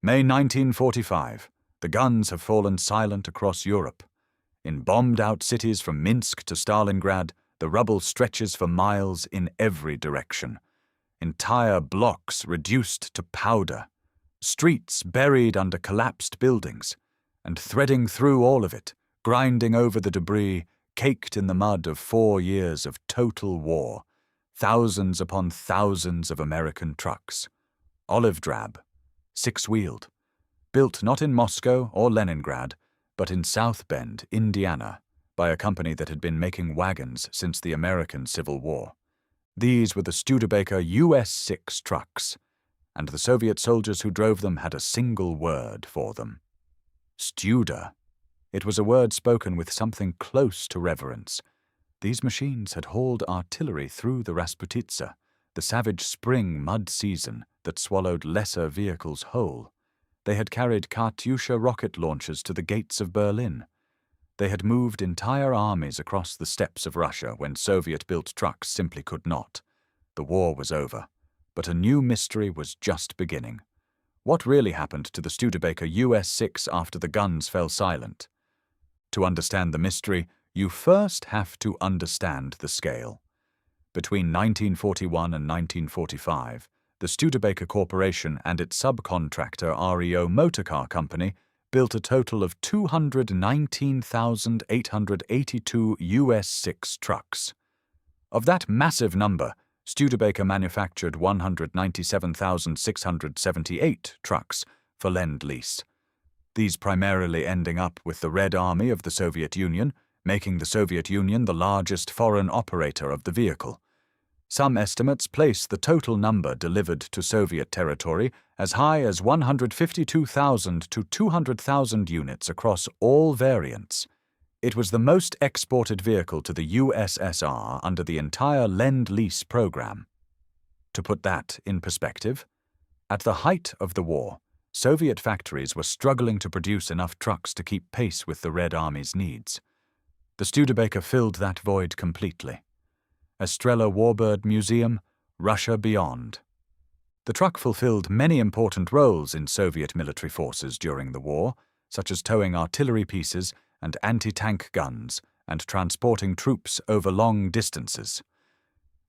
May 1945. The guns have fallen silent across Europe. In bombed-out cities from Minsk to Stalingrad, the rubble stretches for miles in every direction. Entire blocks reduced to powder. Streets buried under collapsed buildings. And threading through all of it, grinding over the debris, caked in the mud of 4 years of total war. Thousands upon thousands of American trucks. Olive drab. 6-wheeled, built not in Moscow or Leningrad, but in South Bend, Indiana, by a company that had been making wagons since the American Civil War. These were the Studebaker US6 trucks, and the Soviet soldiers who drove them had a single word for them. Studa. It was a word spoken with something close to reverence. These machines had hauled artillery through the Rasputitsa, the savage spring mud season that swallowed lesser vehicles whole. They had carried Katyusha rocket launchers to the gates of Berlin. They had moved entire armies across the steppes of Russia when Soviet-built trucks simply could not. The war was over, but a new mystery was just beginning. What really happened to the Studebaker US6 after the guns fell silent? To understand the mystery, you first have to understand the scale. Between 1941 and 1945, the Studebaker Corporation and its subcontractor REO Motorcar Company built a total of 219,882 US6 trucks. Of that massive number, Studebaker manufactured 197,678 trucks for Lend-Lease. These primarily ending up with the Red Army of the Soviet Union, making the Soviet Union the largest foreign operator of the vehicle. Some estimates place the total number delivered to Soviet territory as high as 152,000 to 200,000 units across all variants. It was the most exported vehicle to the USSR under the entire Lend-Lease program. To put that in perspective, at the height of the war, Soviet factories were struggling to produce enough trucks to keep pace with the Red Army's needs. The Studebaker filled that void completely. Estrela Warbird Museum, Russia Beyond. The truck fulfilled many important roles in Soviet military forces during the war, such as towing artillery pieces and anti-tank guns and transporting troops over long distances.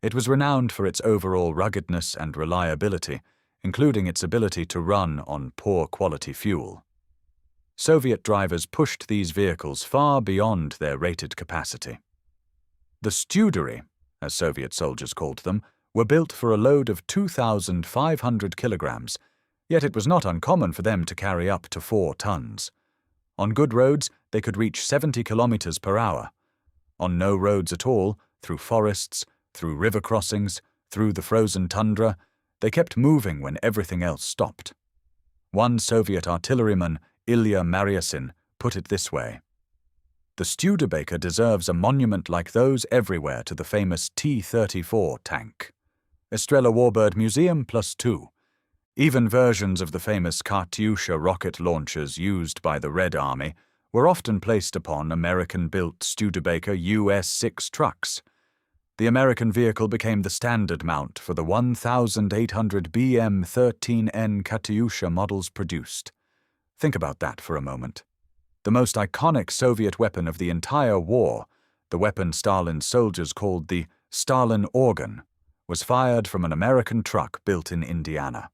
It was renowned for its overall ruggedness and reliability, including its ability to run on poor-quality fuel. Soviet drivers pushed these vehicles far beyond their rated capacity. The Studery, as Soviet soldiers called them, were built for a load of 2,500 kilograms, yet it was not uncommon for them to carry up to 4 tons. On good roads, they could reach 70 kilometers per hour. On no roads at all, through forests, through river crossings, through the frozen tundra, they kept moving when everything else stopped. One Soviet artilleryman, Ilya Maryasin, put it this way: "The Studebaker deserves a monument like those everywhere to the famous T-34 tank. Estrela Warbird Museum +2. Even versions of the famous Katyusha rocket launchers used by the Red Army were often placed upon American-built Studebaker US6 trucks. The American vehicle became the standard mount for the 1,800 BM-13N Katyusha models produced. Think about that for a moment. The most iconic Soviet weapon of the entire war, the weapon Stalin's soldiers called the Stalin Organ, was fired from an American truck built in Indiana.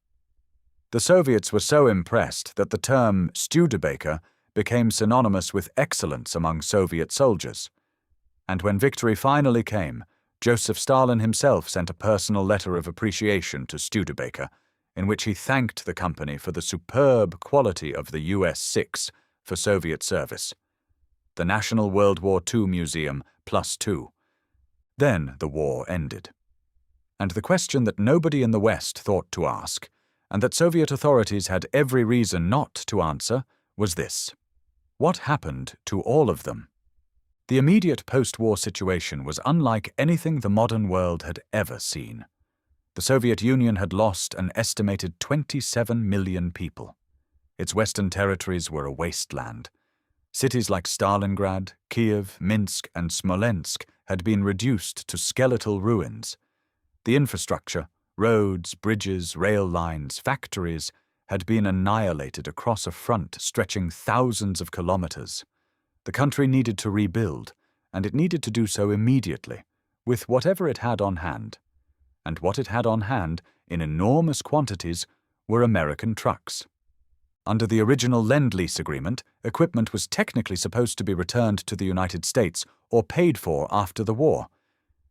The Soviets were so impressed that the term Studebaker became synonymous with excellence among Soviet soldiers. And when victory finally came, Joseph Stalin himself sent a personal letter of appreciation to Studebaker, in which he thanked the company for the superb quality of the US6 for Soviet service. The National World War II Museum +2. Then the war ended. And the question that nobody in the West thought to ask, and that Soviet authorities had every reason not to answer, was this: what happened to all of them? The immediate post-war situation was unlike anything the modern world had ever seen. The Soviet Union had lost an estimated 27 million people. Its western territories were a wasteland. Cities like Stalingrad, Kiev, Minsk, and Smolensk had been reduced to skeletal ruins. The infrastructure, roads, bridges, rail lines, factories, had been annihilated across a front stretching thousands of kilometers. The country needed to rebuild, and it needed to do so immediately, with whatever it had on hand. And what it had on hand, in enormous quantities, were American trucks. Under the original Lend-Lease agreement, equipment was technically supposed to be returned to the United States or paid for after the war.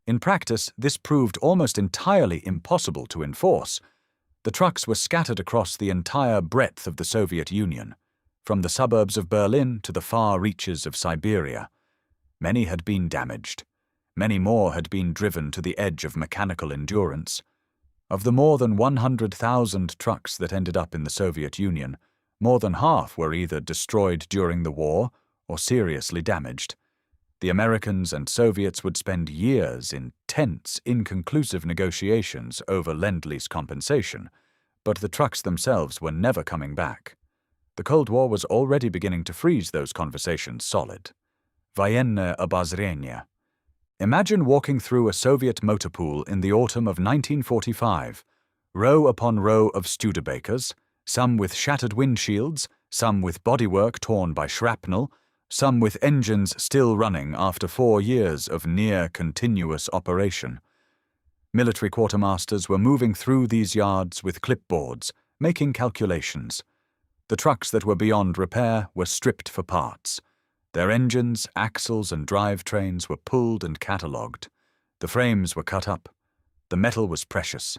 In practice, this proved almost entirely impossible to enforce. The trucks were scattered across the entire breadth of the Soviet Union, from the suburbs of Berlin to the far reaches of Siberia. Many had been damaged. Many more had been driven to the edge of mechanical endurance. Of the more than 100,000 trucks that ended up in the Soviet Union, more than half were either destroyed during the war or seriously damaged. The Americans and Soviets would spend years in tense, inconclusive negotiations over Lend-Lease compensation, but the trucks themselves were never coming back. The Cold War was already beginning to freeze those conversations solid. Военное обозрение. Imagine walking through a Soviet motor pool in the autumn of 1945, row upon row of Studebakers, some with shattered windshields, some with bodywork torn by shrapnel, some with engines still running after 4 years of near-continuous operation. Military quartermasters were moving through these yards with clipboards, making calculations. The trucks that were beyond repair were stripped for parts. Their engines, axles, and drivetrains were pulled and catalogued. The frames were cut up. The metal was precious.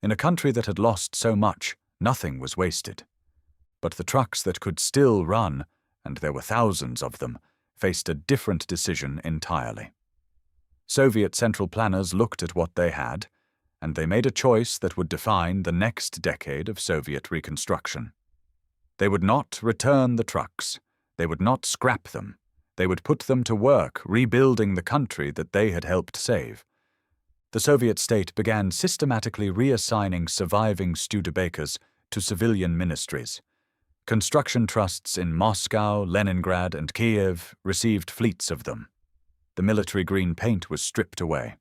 In a country that had lost so much, nothing was wasted. But the trucks that could still run, and there were thousands of them, faced a different decision entirely. Soviet central planners looked at what they had, and they made a choice that would define the next decade of Soviet reconstruction. They would not return the trucks. They would not scrap them. They would put them to work rebuilding the country that they had helped save. The Soviet state began systematically reassigning surviving Studebakers to civilian ministries. Construction trusts in Moscow, Leningrad, and Kiev received fleets of them. The military green paint was stripped away.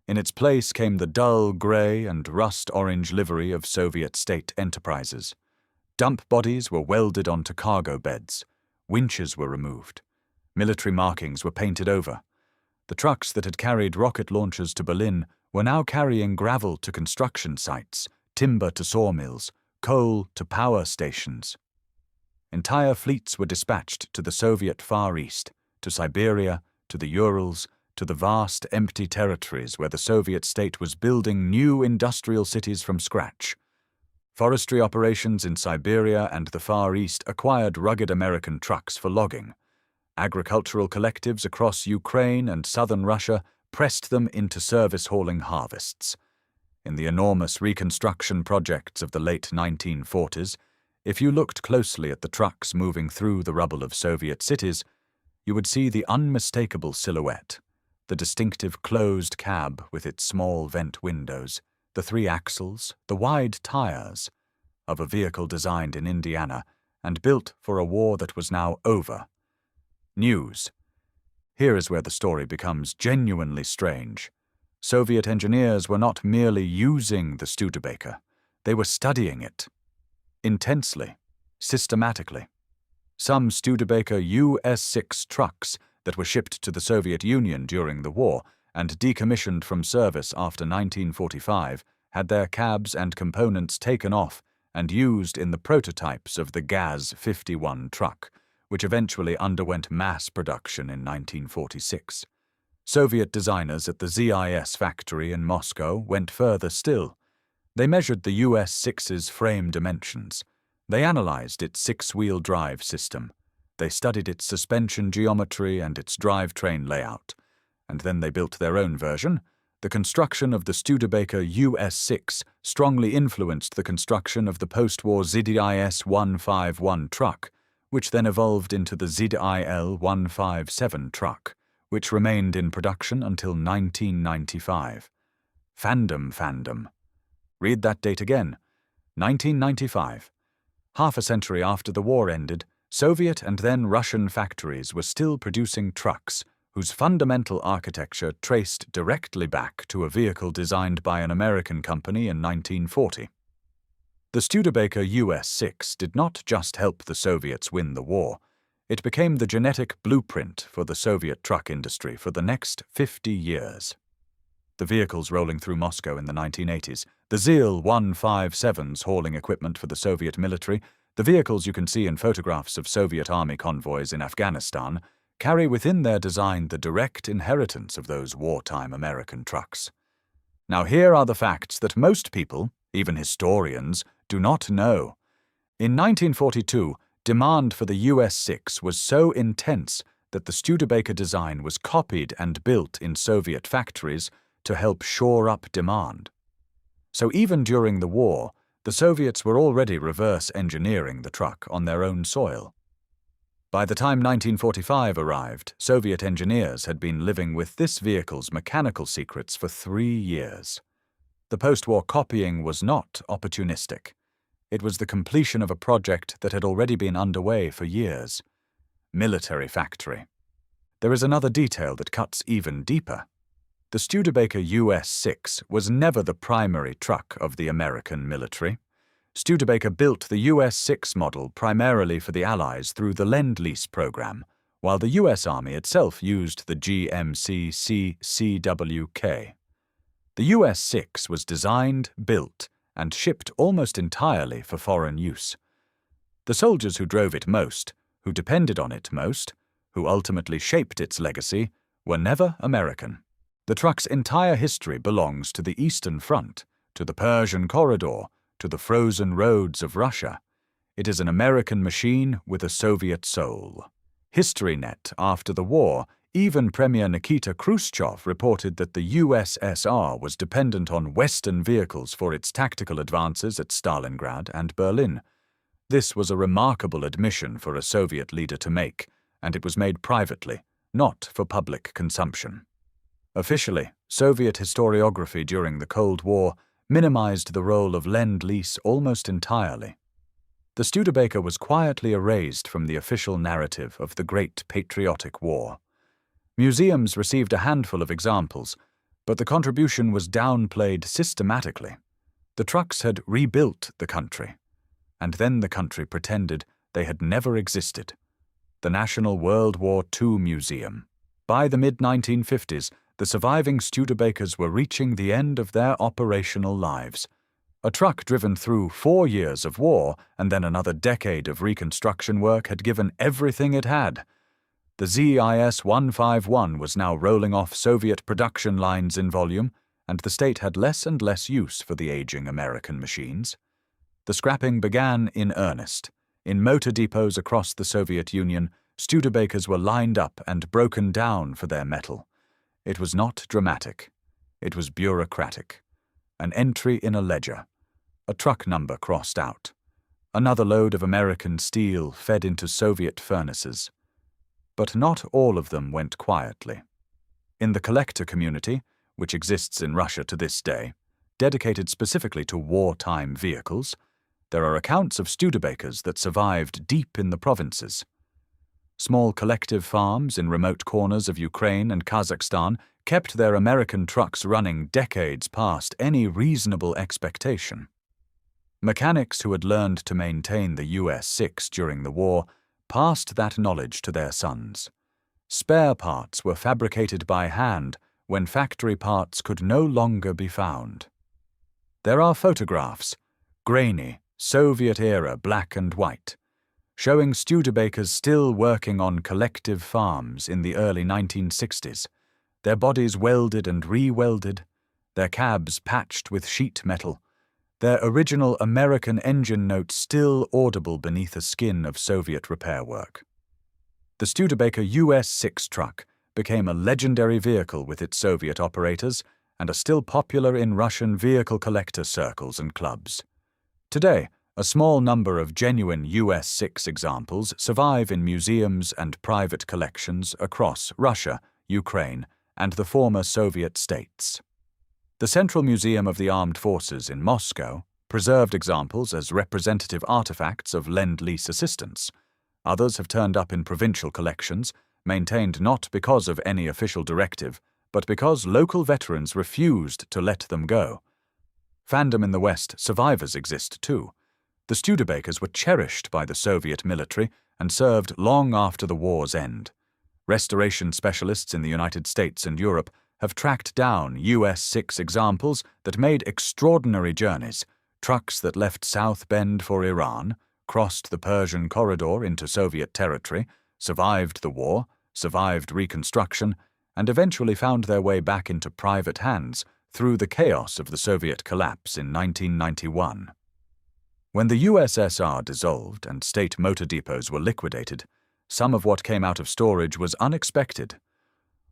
In its place came the dull gray and rust-orange livery of Soviet state enterprises. Dump bodies were welded onto cargo beds. Winches were removed. Military markings were painted over. The trucks that had carried rocket launchers to Berlin were now carrying gravel to construction sites, timber to sawmills, coal to power stations. Entire fleets were dispatched to the Soviet Far East, to Siberia, to the Urals, to the vast empty territories where the Soviet state was building new industrial cities from scratch. Forestry operations in Siberia and the Far East acquired rugged American trucks for logging. Agricultural collectives across Ukraine and southern Russia pressed them into service-hauling harvests. In the enormous reconstruction projects of the late 1940s, if you looked closely at the trucks moving through the rubble of Soviet cities, you would see the unmistakable silhouette, the distinctive closed cab with its small vent windows, the 3 axles, the wide tires, of a vehicle designed in Indiana and built for a war that was now over. News. Here is where the story becomes genuinely strange. Soviet engineers were not merely using the Studebaker, they were studying it. Intensely, systematically. Some Studebaker US6 trucks that were shipped to the Soviet Union during the war and decommissioned from service after 1945 had their cabs and components taken off and used in the prototypes of the Gaz-51 truck, which eventually underwent mass production in 1946. Soviet designers at the ZIS factory in Moscow went further still. They measured the US-6's frame dimensions. They analyzed its 6-wheel drive system. They studied its suspension geometry and its drivetrain layout. And then they built their own version. The construction of the Studebaker US6 strongly influenced the construction of the post-war ZIS 151 truck, which then evolved into the ZIL 157 truck, which remained in production until 1995. Fandom. Read that date again. 1995. Half a century after the war ended, Soviet and then Russian factories were still producing trucks whose fundamental architecture traced directly back to a vehicle designed by an American company in 1940. The Studebaker US6 did not just help the Soviets win the war, it became the genetic blueprint for the Soviet truck industry for the next 50 years. The vehicles rolling through Moscow in the 1980s, the ZIL 157s hauling equipment for the Soviet military, the vehicles you can see in photographs of Soviet army convoys in Afghanistan, carry within their design the direct inheritance of those wartime American trucks. Now here are the facts that most people, even historians, do not know. In 1942, demand for the US6 was so intense that the Studebaker design was copied and built in Soviet factories to help shore up demand. So even during the war, the Soviets were already reverse engineering the truck on their own soil. By the time 1945 arrived, Soviet engineers had been living with this vehicle's mechanical secrets for 3 years. The post-war copying was not opportunistic. It was the completion of a project that had already been underway for years. Military factory. There is another detail that cuts even deeper. The Studebaker US6 was never the primary truck of the American military. Studebaker built the US6 model primarily for the Allies through the Lend-Lease program, while the US Army itself used the GMC CWK. The US6 was designed, built, and shipped almost entirely for foreign use. The soldiers who drove it most, who depended on it most, who ultimately shaped its legacy, were never American. The truck's entire history belongs to the Eastern Front, to the Persian Corridor, to the frozen roads of Russia. It is an American machine with a Soviet soul. HistoryNet, after the war, even Premier Nikita Khrushchev reported that the USSR was dependent on Western vehicles for its tactical advances at Stalingrad and Berlin. This was a remarkable admission for a Soviet leader to make, and it was made privately, not for public consumption. Officially, Soviet historiography during the Cold War minimized the role of Lend-Lease almost entirely. The Studebaker was quietly erased from the official narrative of the Great Patriotic War. Museums received a handful of examples, but the contribution was downplayed systematically. The trucks had rebuilt the country, and then the country pretended they had never existed. The National World War II Museum. By the mid-1950s, the surviving Studebakers were reaching the end of their operational lives. A truck driven through 4 years of war and then another decade of reconstruction work had given everything it had. The ZIS 151 was now rolling off Soviet production lines in volume, and the state had less and less use for the aging American machines. The scrapping began in earnest. In motor depots across the Soviet Union, Studebakers were lined up and broken down for their metal. It was not dramatic. It was bureaucratic. An entry in a ledger. A truck number crossed out. Another load of American steel fed into Soviet furnaces. But not all of them went quietly. In the collector community, which exists in Russia to this day, dedicated specifically to wartime vehicles, there are accounts of Studebakers that survived deep in the provinces. Small collective farms in remote corners of Ukraine and Kazakhstan kept their American trucks running decades past any reasonable expectation. Mechanics who had learned to maintain the US6 during the war passed that knowledge to their sons. Spare parts were fabricated by hand when factory parts could no longer be found. There are photographs, grainy, Soviet-era black and white, showing Studebakers still working on collective farms in the early 1960s, their bodies welded and re-welded, their cabs patched with sheet metal, their original American engine notes still audible beneath the skin of Soviet repair work. The Studebaker US6 truck became a legendary vehicle with its Soviet operators and are still popular in Russian vehicle collector circles and clubs. Today, a small number of genuine US6 examples survive in museums and private collections across Russia, Ukraine, and the former Soviet states. The Central Museum of the Armed Forces in Moscow preserved examples as representative artifacts of Lend-Lease assistance. Others have turned up in provincial collections, maintained not because of any official directive, but because local veterans refused to let them go. Fandom in the West, survivors exist too. The Studebakers were cherished by the Soviet military and served long after the war's end. Restoration specialists in the United States and Europe have tracked down US6 examples that made extraordinary journeys, trucks that left South Bend for Iran, crossed the Persian corridor into Soviet territory, survived the war, survived reconstruction, and eventually found their way back into private hands through the chaos of the Soviet collapse in 1991. When the USSR dissolved and state motor depots were liquidated, some of what came out of storage was unexpected.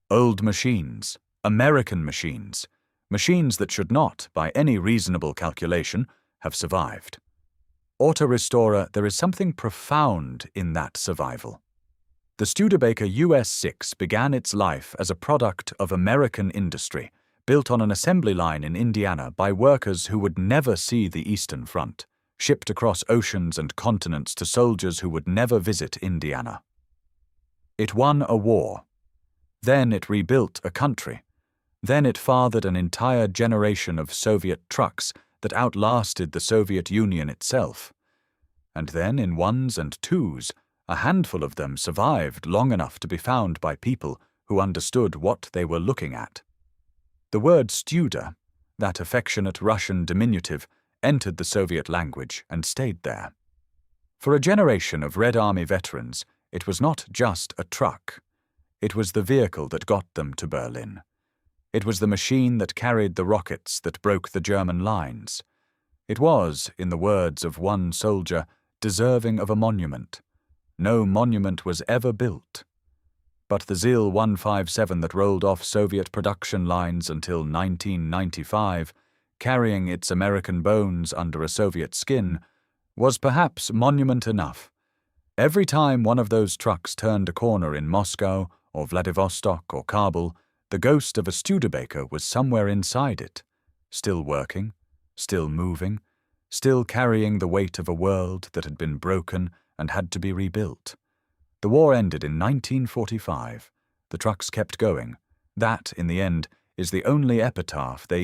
Old machines, American machines, machines that should not, by any reasonable calculation, have survived. Auto Restorer, there is something profound in that survival. The Studebaker US6 began its life as a product of American industry, built on an assembly line in Indiana by workers who would never see the Eastern Front, shipped across oceans and continents to soldiers who would never visit Indiana. It won a war. Then it rebuilt a country. Then it fathered an entire generation of Soviet trucks that outlasted the Soviet Union itself. And then, in ones and twos, a handful of them survived long enough to be found by people who understood what they were looking at. The word Studer, that affectionate Russian diminutive, entered the Soviet language and stayed there. For a generation of Red Army veterans, it was not just a truck. It was the vehicle that got them to Berlin. It was the machine that carried the rockets that broke the German lines. It was, in the words of one soldier, deserving of a monument. No monument was ever built. But the ZIL 157 that rolled off Soviet production lines until 1995, carrying its American bones under a Soviet skin, was perhaps monument enough. Every time one of those trucks turned a corner in Moscow or Vladivostok or Kabul, the ghost of a Studebaker was somewhere inside it, still working, still moving, still carrying the weight of a world that had been broken and had to be rebuilt. The war ended in 1945. The trucks kept going. That, in the end, is the only epitaph they